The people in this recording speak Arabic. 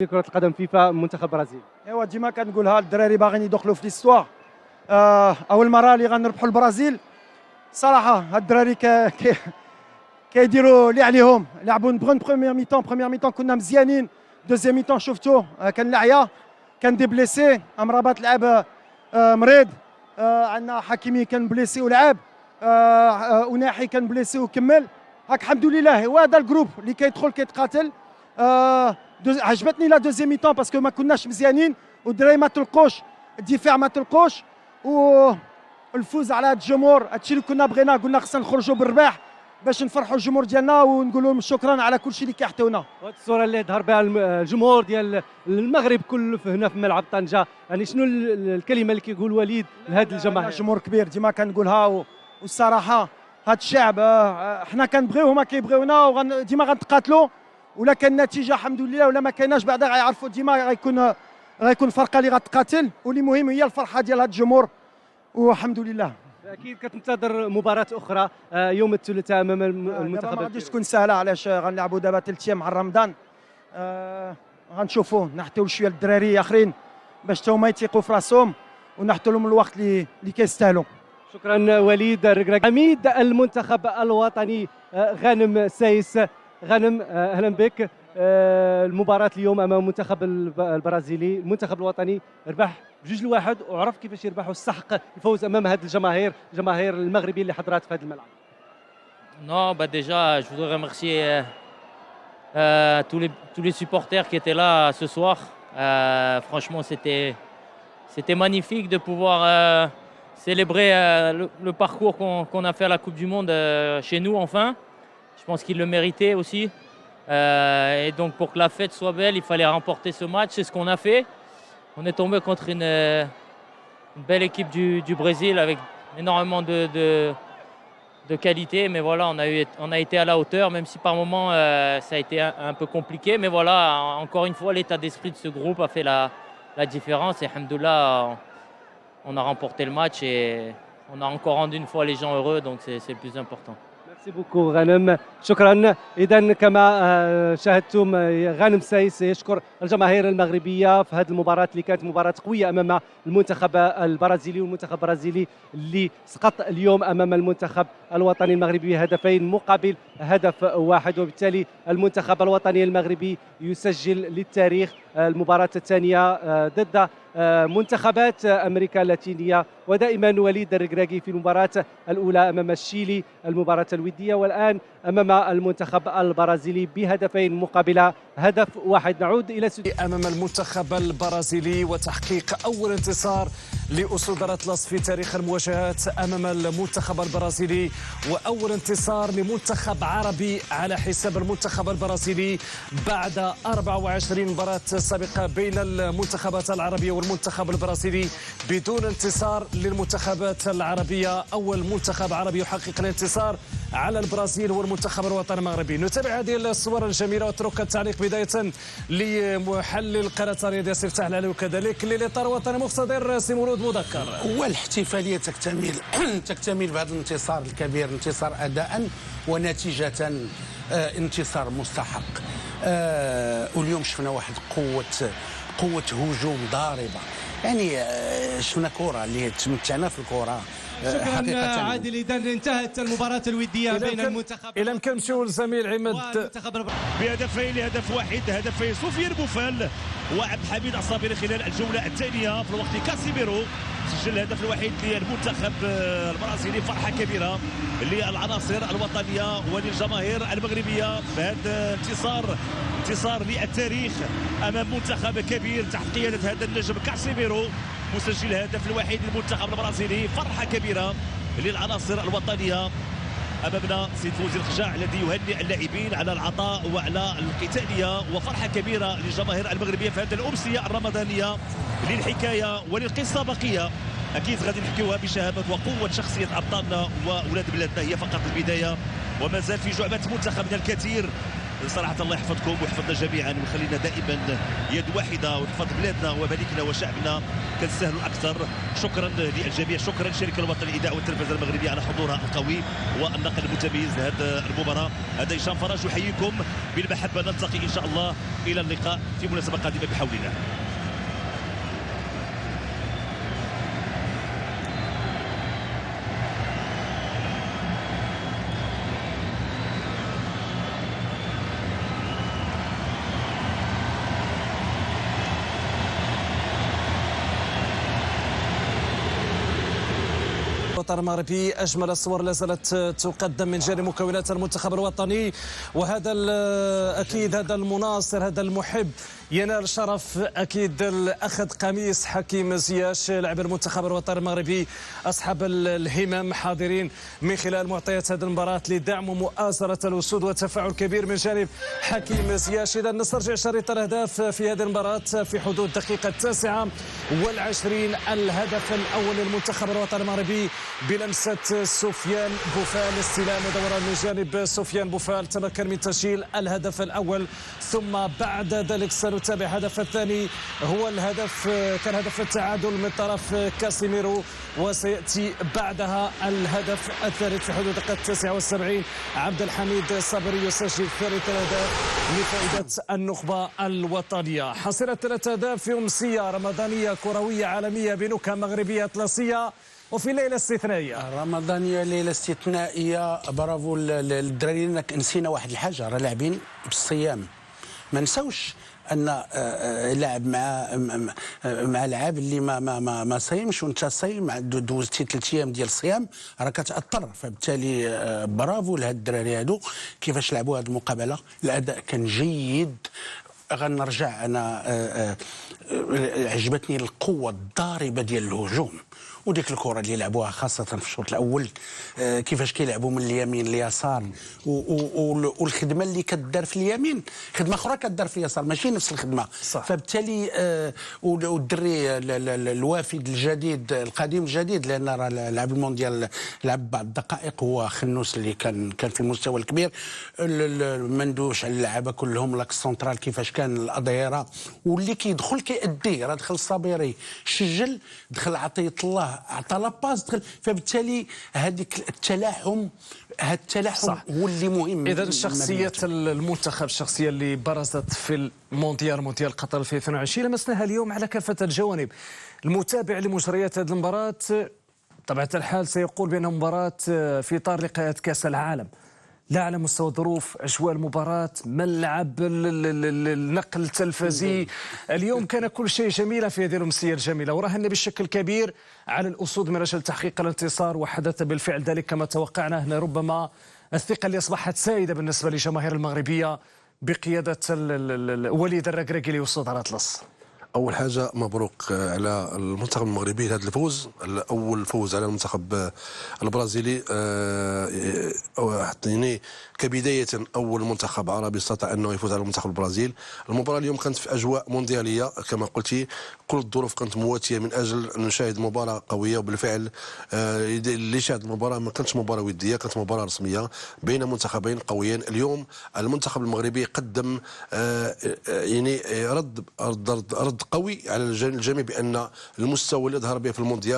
كرة القدم فيفا منتخب البرازيل. ايوا ديما كنقولها الدراري باغيين يدخلوا في ليستوار. اول مره اللي غنربحوا البرازيل صراحه هاد الدراري كيديروا اللي عليهم. لعبوا بغون بروميير ميتون كنا مزيانين. دوزيام ميتون شفتوه كان العيا كان دي بليسي. امرابط لعب مريض. عندنا حكيمي كان بليسي ولعب. وناحي كان بليسي وكمل. هاك الحمد لله هو هذا الجروب اللي كيدخل كيتقاتل. عجبتني لا دوزيام ميتون باسكو ما كناش مزيانين والدراري ما تلقوش الدفاع ما تلقوش والفوز على هاد الجمهور. هادشي اللي كنا بغينا. قلنا خصنا نخرجوا بالرباح باش نفرحوا الجمهور ديالنا ونقول لهم شكرا على كل شيء اللي كيعطيونا. وهاد الصوره اللي ظهر بها الجمهور ديال المغرب كله هنا في ملعب طنجه، يعني شنو الكلمه اللي كيقول وليد لهاد الجماهير؟ جمهور كبير ديما كنقولها والصراحه هاد الشعب حنا كنبغيوه هما كيبغيونا وديما غنتقاتلوا. ولا كان النتيجه الحمد لله ولا ما كايناش بعدا غيعرفوا ديما غيكون فرقه اللي غتقاتل. واللي مهم هي الفرحه ديال هاد الجمهور والحمد لله. اكيد كتنتظر مباراه اخرى يوم الثلاثاء امام المنتخب. ما غاديش تكون سهله علاش غنلعبوا دابا 3 ايام مع رمضان. غنشوفوا نحطيو شويه الدراري اخرين باش هما يثيقوا في راسهم ونحطوا لهم الوقت اللي كيستاهلوا. شكرا وليد الركراكي. عميد المنتخب الوطني غانم سايس. غانم اهلا بك. المباراة اليوم امام المنتخب البرازيلي، المنتخب الوطني ربح ب2-1 وعرف كيفاش يربح واستحق الفوز امام هذه الجماهير المغربيه اللي حضرات في هذا الملعب. Non, bah déjà, je voudrais remercier tous les supporters qui étaient là ce soir. Franchement, c'était magnifique de pouvoir célébrer le parcours qu'on a fait à la Coupe du Monde chez nous, enfin. Je pense qu'ils le méritaient aussi. Et donc, pour que la fête soit belle, il fallait remporter ce match. C'est ce qu'on a fait. On est tombé contre une belle équipe du Brésil avec énormément de qualité. Mais voilà, on a été à la hauteur, même si par moments ça a été un peu compliqué. Mais voilà, encore une fois, l'état d'esprit de ce groupe a fait la différence. Et alhamdoulilah, on a remporté le match et on a encore rendu une fois les gens heureux. Donc, c'est le plus important. ميرسي بوكو غانم، شكرا. اذا كما شاهدتم غانم سايس يشكر الجماهير المغربيه في هذه المباراه اللي كانت مباراه قويه امام المنتخب البرازيلي، والمنتخب البرازيلي اللي سقط اليوم امام المنتخب الوطني المغربي بهدفين مقابل هدف واحد. وبالتالي المنتخب الوطني المغربي يسجل للتاريخ المباراه الثانيه ضد منتخبات امريكا اللاتينيه. ودائما وليد الركراكي في المباراه الاولى امام الشيلي المباراه الوديه، والان امام المنتخب البرازيلي بهدفين مقابل هدف واحد. نعود الى امام المنتخب البرازيلي وتحقيق اول انتصار لاسود الاطلس في تاريخ المواجهات امام المنتخب البرازيلي، واول انتصار لمنتخب عربي على حساب المنتخب البرازيلي بعد 24 مباراه سابقه بين المنتخبات العربيه والمنتخب البرازيلي بدون انتصار للمنتخبات العربيه. اول منتخب عربي يحقق الانتصار على البرازيل هو المنتخب الوطني المغربي. نتابع هذه الصور الجميله واترك التعليق بدايه لمحلل قناه الرياض ياسر تحلالي وكذلك للاطار الوطني مقتدر سي مولود مذكر. والاحتفاليه تكتمل بهذا الانتصار الكبير، انتصار اداء ونتيجه انتصار مستحق. واليوم شفنا واحد قوه هجوم ضاربه، يعني شفنا كره اللي تمتعنا في الكره. شكرا عادل. اذا انتهت المباراه الوديه بين المنتخب. الى كان نمشيو للزميل عماد بهدفين لهدف واحد، هدفين سفيان بوفال وعبد الحميد الصابري خلال الجوله الثانيه. في الوقت كاسيميرو سجل الهدف الوحيد للمنتخب البرازيلي. فرحه كبيره للعناصر الوطنيه وللجماهير المغربيه بهذا انتصار للتاريخ امام منتخب كبير تحت قياده هذا النجم كاسيميرو مسجل الهدف الوحيد للمنتخب البرازيلي. فرحه كبيره للعناصر الوطنيه. امامنا سيد فوزي الخجاع الذي يهنئ اللاعبين على العطاء وعلى القتاليه، وفرحه كبيره للجماهير المغربيه في هذه الامسيه الرمضانيه. للحكايه وللقصه بقيه اكيد غادي نحكيوها بشهامه وقوه شخصيه ابطالنا واولاد بلادنا. هي فقط البدايه وما زال في جعبه المنتخب من الكثير صراحه الله يحفظكم ويحفظنا جميعا ويخلينا دائما يد واحده ويحفظ بلادنا وملكنا وشعبنا. كنستاهل اكثر. شكرا للجميع، شكرا للشركه الوطنيه للاذاعه والتلفزيون المغربيه على حضورها القوي والنقل المتميز لهذه المباراه. هذا هشام فرج يحييكم بالمحبه. نلتقي ان شاء الله الى اللقاء في مناسبه قادمه بحول الله. الوطن المغربي. أجمل الصور لا زالت تقدم من جانب مكونات المنتخب الوطني، وهذا أكيد هذا المناصر هذا المحب ينال شرف أكيد أخذ قميص حكيم زياش لاعب المنتخب الوطني المغربي. أصحاب الهمم حاضرين من خلال معطيات هذه المباراة لدعم ومؤازرة الأسود وتفاعل كبير من جانب حكيم زياش. إذا نسترجع شريط الأهداف في هذه المباراة في حدود الدقيقة 29. الهدف الأول للمنتخب الوطني المغربي بلمسة سفيان بوفال، استلام ودوران من جانب سفيان بوفال، تمكن من تسجيل الهدف الأول. ثم بعد ذلك سنتابع الهدف الثاني، هو الهدف كان هدف التعادل من طرف كاسيميرو، وسيأتي بعدها الهدف الثالث في حدود الدقيقة 79. عبد الحميد صابري يسجل ثالث الأهداف لفائدة النخبة الوطنية. حصيلة 3 أهداف في أمسية رمضانية كروية عالمية بنكهة مغربية أطلسية وفي ليلة استثنائية رمضانية، ليلة استثنائية. برافو للدراري. نسينا واحد الحاجة، راه لاعبين بالصيام. ما نساوش ان لاعب مع لاعب اللي ما صايمش وانت صايم دوزتي 3 ايام ديال الصيام راه كتاثر. فبالتالي برافو لهاد الدراري هادو كيفاش لعبوا هاد المقابله. الاداء كان جيد. غنرجع انا عجبتني القوه الضاربه ديال الهجوم وديك الكره اللي لعبوها خاصه في الشوط الاول، كيفاش كيلعبوا من اليمين لليسار، والخدمه اللي كدار في اليمين خدمه اخرى كدار في اليسار ماشي نفس الخدمه. صح. فبالتالي والدري الوافد الجديد القديم الجديد، لان راه لعب المونديال لعب بعض الدقائق، هو خنوس اللي كان في المستوى الكبير. ما ندوش على اللعابه كلهم، لاك سنترال كيفاش كان الاظهره واللي كيدخل كيأدي. راه دخل الصابيري سجل، دخل عطيه الله عطى لاباس، دخل. فبالتالي هذيك التلاحم، هذا التلاحم هو اللي مهم. اذا شخصيه المنتخب، الشخصيه اللي برزت في مونديال قطر 2022 لمسناها اليوم على كافه الجوانب. المتابع لمجريات هذه المباراه بطبيعه الحال سيقول بانها مباراه في اطار لقاءات كاس العالم، لا على مستوى ظروف اجواء المباراه، ملعب، النقل التلفزي. اليوم كان كل شيء جميلا في هذه الامسيه الجميله، وراهنا بشكل كبير على الاسود من اجل تحقيق الانتصار، وحدث بالفعل ذلك كما توقعنا. هنا ربما الثقه اللي اصبحت سائده بالنسبه للجماهير المغربيه بقياده وليد الركراكي لأسود الأطلس. اول حاجه مبروك على المنتخب المغربي هذا الفوز، اول فوز على المنتخب البرازيلي. يعني كبدايه اول منتخب عربي استطاع انه يفوز على المنتخب البرازيل. المباراه اليوم كانت في اجواء موندياليه كما قلتي، كل الظروف كانت مواتيه من اجل ان نشاهد مباراه قويه. وبالفعل اللي شاهد المباراه ما كانتش مباراه وديه، كانت مباراه رسميه بين منتخبين قويين. اليوم المنتخب المغربي قدم يعني رد قوي على الجانب بان المستوى اللي ظهر به في المونديال